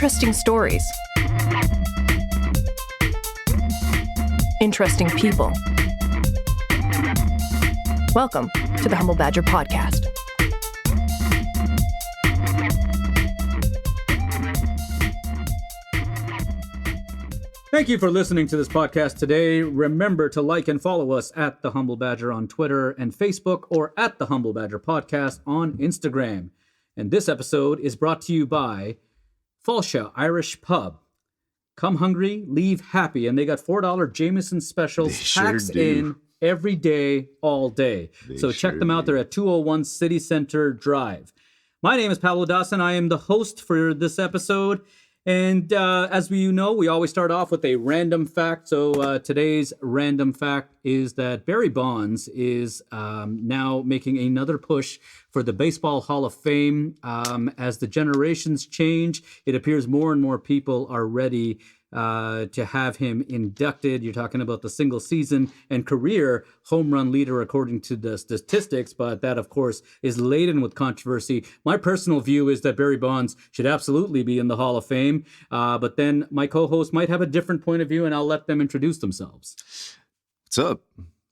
Interesting stories. Interesting people. Welcome to the Humble Badger Podcast. Thank you for listening to this podcast today. Remember to like and follow us at The Humble Badger on Twitter and Facebook, or at The Humble Badger Podcast on Instagram. And this episode is brought to you by Falsha Irish Pub. Come hungry, leave happy. And they got $4 Jameson specials, tax in every day, all day. So check them out. They're at 201 City Center Drive. My name is Pablo Dawson. I am the host for this episode. And as you know, we always start off with a random fact. So today's random fact is that Barry Bonds is now making another push for the Baseball Hall of Fame. As the generations change, it appears more and more people are ready to have him inducted. You're talking about the single season and career home run leader according to the statistics, but that, of course, is laden with controversy. My personal view is that Barry Bonds should absolutely be in the Hall of Fame, but then my co-host might have a different point of view, and I'll let them introduce themselves. What's up?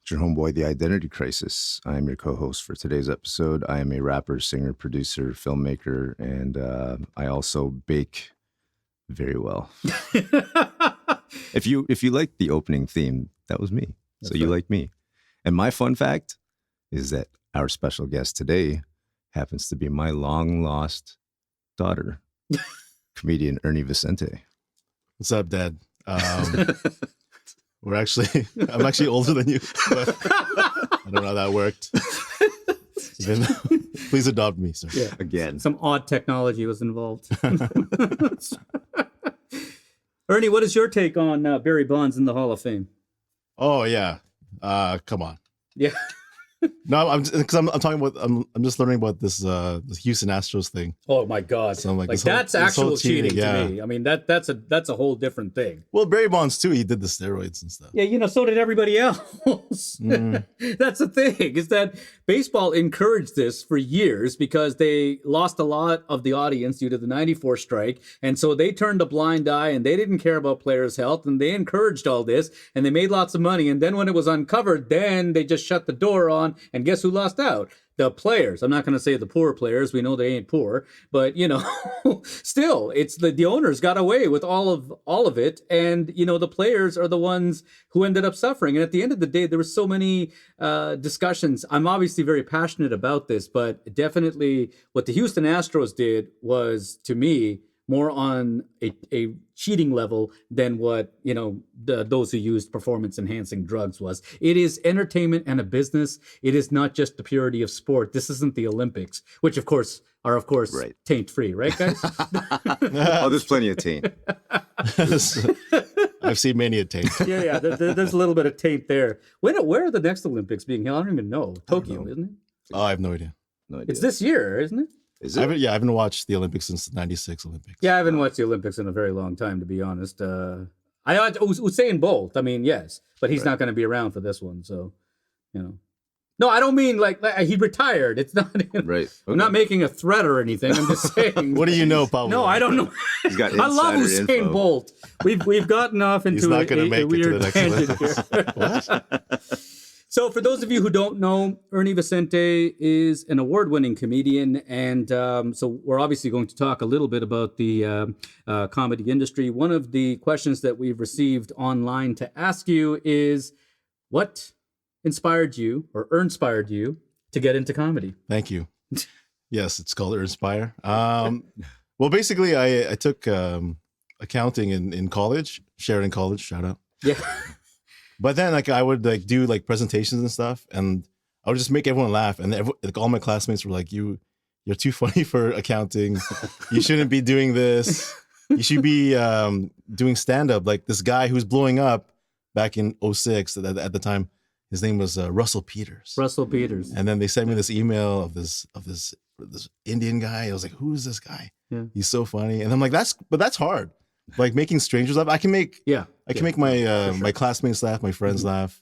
It's your homeboy, The Identity Crisis. I am your co-host for today's episode. I am a rapper, singer, producer, filmmaker, and I also bake very well. If you like the opening theme, that was me. That's so you like me. And my fun fact is that our special guest today happens to be my long lost daughter, comedian Ernie Vicente. What's up, Dad? I'm actually older than you, but I don't know how that worked. Please adopt me, sir. Yeah. Again. Some odd technology was involved. Ernie, what is your take on Barry Bonds in the Hall of Fame? Oh yeah, come on. Yeah. No, I'm talking about. I'm just learning about this Houston Astros thing. Oh my God! So I'm like that's actual cheating to me. I mean that's a whole different thing. Well, Barry Bonds too. He did the steroids and stuff. Yeah, so did everybody else. That's the thing, is that baseball encouraged this for years because they lost a lot of the audience due to the '94 strike, and so they turned a blind eye and they didn't care about players' health, and they encouraged all this, and they made lots of money. And then when it was uncovered, then they just shut the door on. And guess who lost out? The players. I'm not going to say the poor players. We know they ain't poor, but still, it's the owners got away with all of it, and the players are the ones who ended up suffering. And at the end of the day, there were so many discussions. I'm obviously very passionate about this, but definitely what the Houston Astros did was, to me, more on a cheating level than what those who used performance-enhancing drugs was. It is entertainment and a business. It is not just the purity of sport. This isn't the Olympics, which of course right. taint-free, right, guys? Oh, there's plenty of taint. I've seen many a taint. Yeah. There's a little bit of taint there. Where are the next Olympics being held? I don't even know. Tokyo, isn't it? Oh, I have no idea. It's this year, isn't it? Is it? I haven't watched the Olympics since the '96 Olympics. Yeah, I haven't watched the Olympics in a very long time, to be honest. I Usain Bolt. I mean, yes, but he's not going to be around for this one, so No, I don't mean like he retired. It's not right. Okay. I'm not making a threat or anything. I'm just saying. What do you know, Pablo? No, I don't know. He's got I love Usain info. Bolt. We've gotten off into a weird tangent here. What? So for those of you who don't know, Ernie Vicente is an award-winning comedian, and so we're obviously going to talk a little bit about the comedy industry. One of the questions that we've received online to ask you is, what inspired you to get into comedy? Thank you. Yes, it's called Inspire. Well, basically, I took accounting in college, Sheridan College, shout out. Yeah. But then I would do presentations and stuff, and I would just make everyone laugh. And all my classmates were like, you're too funny for accounting. You shouldn't be doing this. You should be doing stand-up. Like this guy who's blowing up back in 2006 at the time. His name was Russell Peters. Russell Peters. And then they sent me this email of this Indian guy. I was like, who is this guy? Yeah. He's so funny. And I'm like, that's hard. Like making strangers laugh. I can make my my classmates laugh, my friends laugh.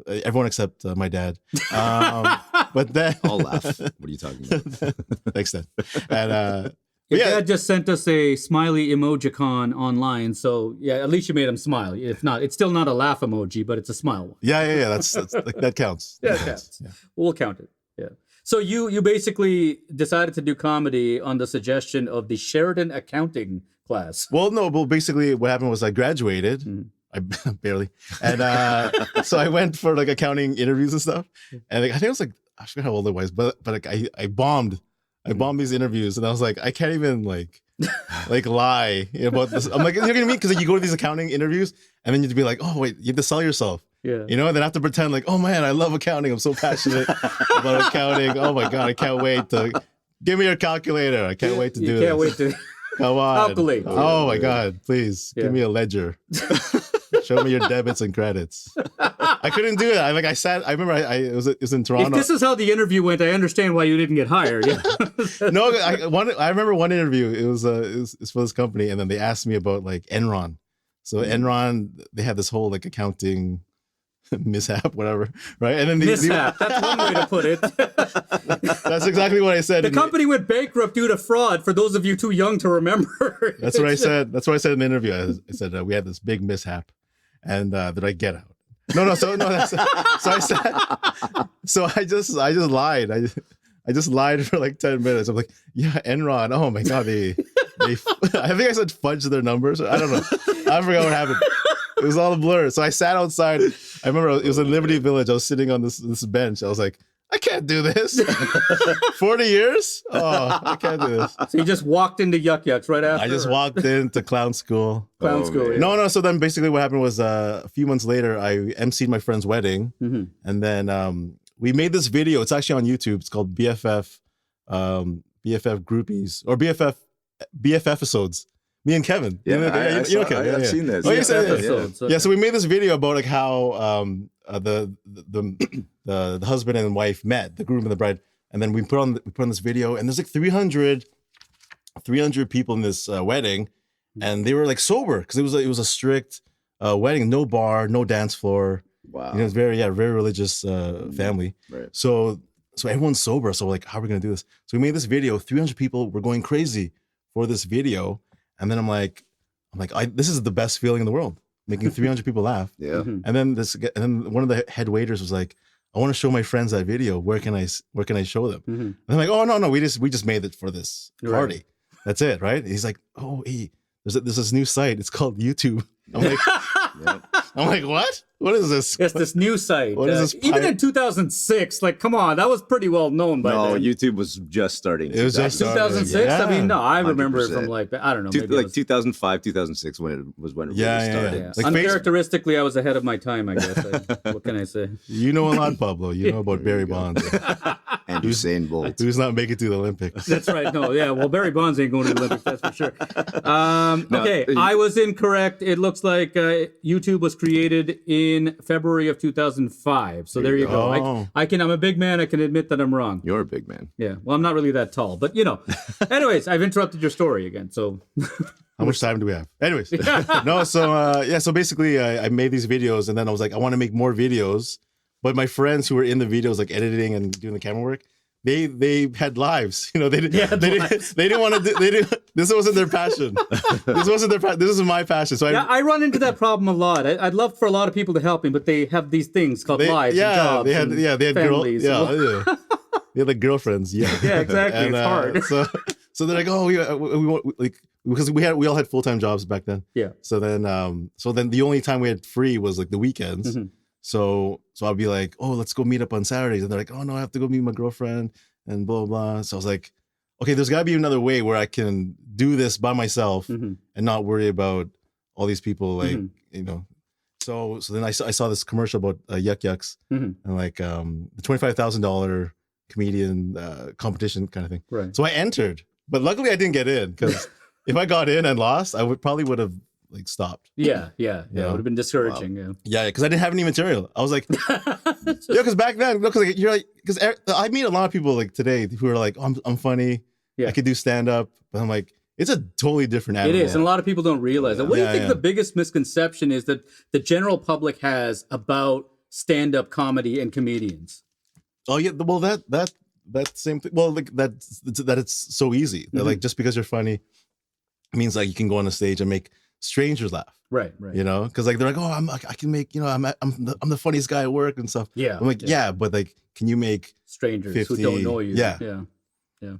Everyone except my dad. But then I'll laugh. What are you talking about? Thanks, Dad. And Your dad just sent us a smiley emojicon online, so yeah, at least you made him smile. If not, it's still not a laugh emoji, but it's a smile one. Yeah. That's that counts. Yeah, it counts. Yeah. We'll count it. Yeah. So you basically decided to do comedy on the suggestion of the Sheridan accounting class. Well, no, but basically what happened was I graduated. I barely, and so I went for like accounting interviews and stuff. And like, I think I was like, I forget how old I was, but like I bombed. I bombed these interviews, and I was like, I can't even like lie about this. I'm like, you know what I mean? Because like, you go to these accounting interviews, and then you'd be like, oh wait, you have to sell yourself. Yeah. You know, and then I have to pretend like, oh man, I love accounting. I'm so passionate about accounting. Oh my god, I can't wait to give me your calculator. I can't wait to do this. Can't wait to come on. calculate. Oh my god, please give me a ledger. Show me your debits and credits. I couldn't do it. I remember it was in Toronto. If this is how the interview went, I understand why you didn't get hired. Yeah. No, I remember one interview. It was for this company, and then they asked me about like Enron. So Enron, they had this whole like accounting mishap, whatever, right? And then mishap. That's one way to put it. That's exactly what I said. The company went bankrupt due to fraud. For those of you too young to remember, that's what I said. That's what I said in the interview. I said we had this big mishap, and did I get out? No. So I said. So I just lied. I just lied for like 10 minutes. I'm like, yeah, Enron. Oh my god, they I think I said fudge their numbers. I don't know. I forgot what happened. It was all a blur. So I sat outside. I remember it was in Liberty Village. I was sitting on this bench. I was like, I can't do this. 40 years? Oh, I can't do this. So you just walked into Yuck Yucks right after? I just walked into clown school. Clown school. Yeah. No. So then basically what happened was a few months later, I emceed my friend's wedding. Mm-hmm. And then we made this video. It's actually on YouTube. It's called BFF Groupies or BFF episodes. Me and Kevin. I've seen this. Oh, episodes. Yeah, so we made this video about like how the husband and wife met, the groom and the bride, and then we put on this video, and there's like 300 people in this wedding, and they were like sober because it was a strict wedding, no bar, no dance floor. Wow. You know, it's very religious family. Right. So everyone's sober. So we're like, how are we gonna do this? So we made this video. 300 people were going crazy for this video. And then I'm like, this is the best feeling in the world, making 300 people laugh. Yeah. Mm-hmm. And then one of the head waiters was like, I want to show my friends that video. Where can I show them? Mm-hmm. And I'm like, oh no, we just made it for this party. Right. That's it, right? He's like, oh, hey, there's this new site. It's called YouTube. I'm like, I'm like, what? What is this? It's this new site. What is this? Even in 2006, like, come on, that was pretty well known by then. No, YouTube was just starting. It was just 2006. Yeah. I mean, no, I remember 100%. It from like I don't know, maybe 2005, 2006 when it really started. Yeah. Like uncharacteristically, I was ahead of my time. I guess. What can I say? You know a lot, Pablo. You know about Barry Bonds and Usain Bolt. Who's not making it to the Olympics? That's right. No, yeah. Well, Barry Bonds ain't going to the Olympics. That's for sure. Okay, I was incorrect. It looks like YouTube was created in February of 2005. So there you go. Oh. I'm a big man. I can admit that I'm wrong. You're a big man. Yeah. Well, I'm not really that tall, but you know. Anyways, I've interrupted your story again. So how much time do we have? Anyways, no. So so basically, I made these videos, and then I was like, I want to make more videos. But my friends who were in the videos, like editing and doing the camera work, they had lives. You know, they didn't want to do. This wasn't their passion. This wasn't their passion. This is my passion. So I run into that problem a lot. I'd love for a lot of people to help me, but they have these things called lives and jobs. They had families. They had like girlfriends. Yeah. Yeah, exactly. And, it's hard. So they're like, oh, we want like because we all had full-time jobs back then. Yeah. So then the only time we had free was like the weekends. Mm-hmm. So I'll be like, oh, let's go meet up on Saturdays. And they're like, oh no, I have to go meet my girlfriend and blah, blah, blah. So I was like, okay, there's gotta be another way where I can do this by myself and not worry about all these people. Like, you know, so then I saw this commercial about Yuck Yucks and like the $25,000 comedian competition kind of thing. Right. So I entered, but luckily I didn't get in because if I got in and lost, I would have like stopped. Yeah. It would have been discouraging. Wow. Yeah, because I didn't have any material. I was like, because back then, because I meet a lot of people like today who are like, oh, I'm funny. Yeah. I could do stand up, but I'm like, it's a totally different animal. It is, and a lot of people don't realize that. What do you think the biggest misconception is that the general public has about stand up comedy and comedians? Oh yeah, well that that same thing. Well, like that it's so easy. That, like, just because you're funny means like you can go on a stage and make strangers laugh. Right. You know, because like they're like, oh, I can make, you know, I'm the funniest guy at work and stuff. Yeah. I'm like, yeah, but like, can you make strangers 50, who don't know you? Yeah.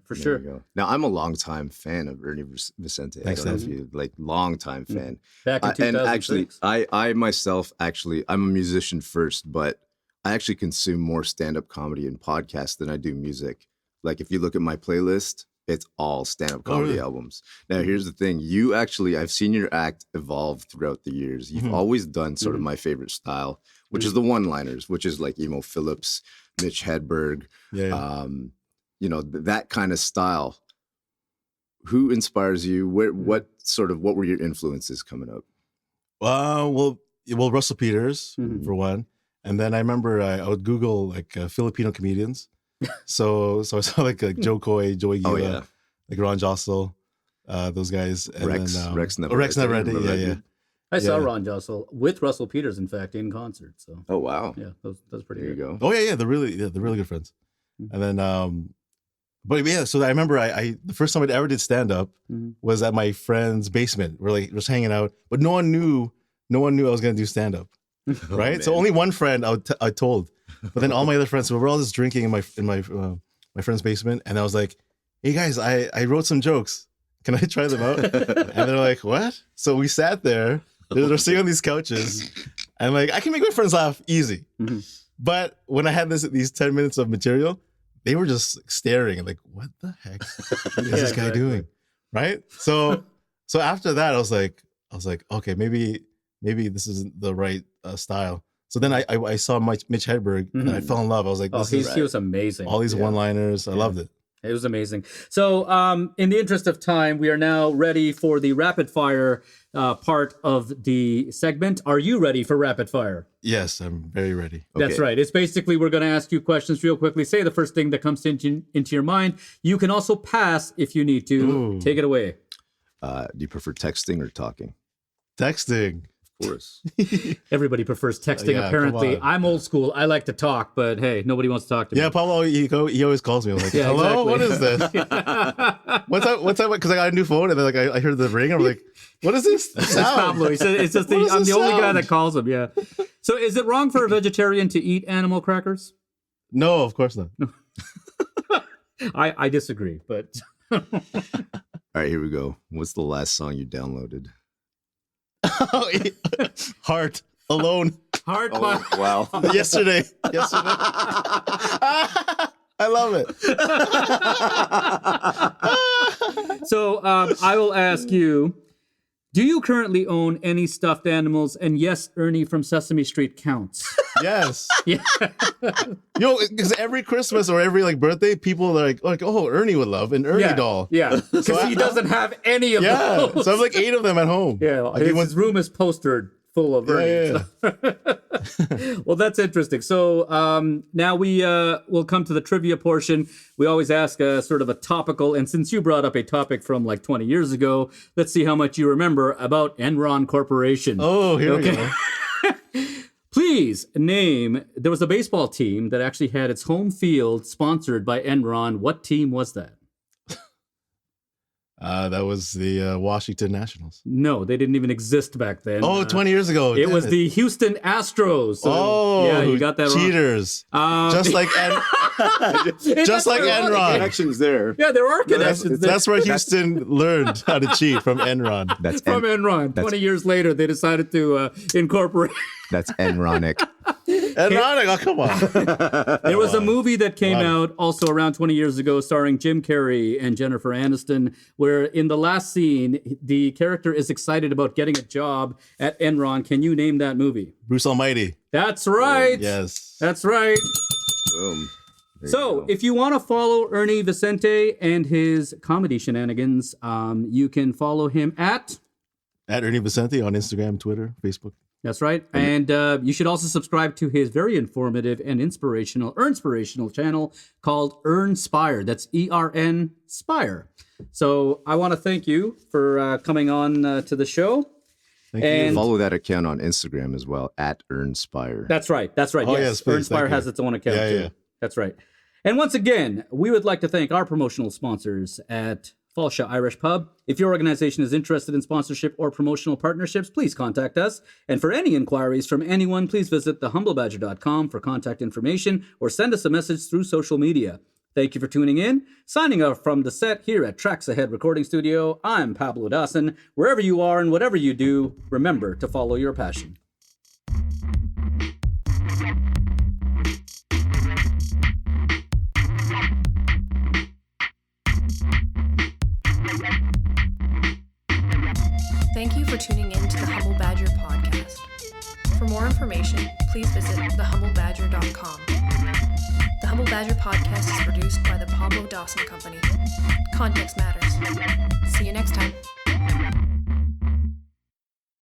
For There sure. you go. Now, I'm a longtime fan of Ernie Vicente. Thanks, I don't know if man. you like longtime fan. Back in And 2006. actually, I myself actually, I'm a musician first, but I actually consume more stand-up comedy and podcasts than I do music. Like if you look at my playlist, it's all stand-up comedy albums. Now, here's the thing. You actually, I've seen your act evolve throughout the years. You've always done sort of my favorite style, which is the one-liners, which is like Emo Phillips, Mitch Hedberg, you know, that kind of style. Who inspires you? What were your influences coming up? Well, Russell Peters for one, and then I remember I would Google like Filipino comedians. So I saw like Joe Coy, Joey Gila, like Ron Jostle, those guys, and Rex, then Rex Navarrete, yeah. I saw Ron Jostle with Russell Peters, in fact, in concert. So Oh wow! yeah, that's pretty There good. you go. Oh yeah, they're really good friends. And then but yeah, so I remember I the first time I ever did stand up was at my friend's basement. We're like just hanging out, but no one knew I was gonna do stand up, right? So only one friend I told, but then all my other friends. So we're all just drinking in my friend's basement, and I was like, "Hey guys, I wrote some jokes. Can I try them out?" And they're like, "What?" So we sat there. They're sitting on these couches, and like I can make my friends laugh easy, but when I had these 10 minutes of material, they were just staring and like, what the heck is this guy doing? Right? So after that, I was like, okay, maybe this isn't the right style. So then I saw Mitch Hedberg and I fell in love. I was like, he was amazing. All these one-liners. I loved it. It was amazing. So in the interest of time, we are now ready for the rapid fire part of the segment. Are you ready for rapid fire? Yes, I'm very ready. That's right. It's basically we're going to ask you questions real quickly. Say the first thing that comes into your mind. You can also pass if you need to. Ooh. Take it away. Do you prefer texting or talking? Texting. Of course. Everybody prefers texting, Yeah, apparently. come on. I'm old school. I like to talk, but hey, nobody wants to talk to me. Yeah, Pablo, he always calls me. I'm like, hello, exactly. what is this? What's that? Because I got a new phone and then like I heard the ring. I'm like, what is this? It's Pablo. He said it's just What is I'm this the only guy sound? that calls him. Yeah. So is it wrong for a vegetarian to eat animal crackers? No, of course not. I disagree, but All right, here we go. What's the last song you downloaded? Heart alone. hard. Wow. Yesterday. I love it. So I will ask you, do you currently own any stuffed animals? And yes, Ernie from Sesame Street counts. Yes. Yeah. Because every Christmas or every like birthday, people are like, oh, Ernie would love an Ernie doll. Yeah, because he doesn't have any of Yeah. those. So I have like 8 of them at home. Yeah, Like, his room is postered full of Ernie. Yeah. Well, that's interesting. So now we'll come to the trivia portion. We always ask a sort of a topical, and since you brought up a topic from like 20 years ago, let's see how much you remember about Enron Corporation. Oh, here we go. Please name, there was a baseball team that actually had its home field sponsored by Enron. What team was that? That was the Washington Nationals. No, they didn't even exist back then. Oh, 20 years ago. It Damn was the Houston Astros. So, yeah, you got that wrong. Cheaters. Just like just like Enron. Connections there. Yeah, there are connections. That's where Houston learned how to cheat, from Enron. That's From Enron. 20 years later, they decided to incorporate. That's Enronic. Enron, oh, come on. There was a movie that came out also around 20 years ago starring Jim Carrey and Jennifer Aniston, where in the last scene, the character is excited about getting a job at Enron. Can you name that movie? Bruce Almighty. That's right. Yes. That's right. Boom. There you So, go. if you want to follow Ernie Vicente and his comedy shenanigans, you can follow him at Ernie Vicente on Instagram, Twitter, Facebook. That's right. And you should also subscribe to his very informative and inspirational channel called Earn Spire. That's ERN Spire. So I want to thank you for coming on to the show. Thank you. And Follow that account on Instagram as well, at Earnspire. that's right. That's right. Oh, yes. yes, please. Earn Spire Thank you. has its own account Yeah, too. yeah. That's right. And once again, we would like to thank our promotional sponsors at Falsha Irish Pub. If your organization is interested in sponsorship or promotional partnerships, please contact us. And for any inquiries from anyone, please visit thehumblebadger.com for contact information or send us a message through social media. Thank you for tuning in. Signing off from the Sett here at Trax Ahead Recording Studio, I'm Pablo Dawson. Wherever you are and whatever you do, remember to follow your passion. Thank you for tuning in to the Humble Badger podcast. For more information, please visit thehumblebadger.com. The Humble Badger podcast is produced by the Pablo Dawson Company. Context matters. See you next time.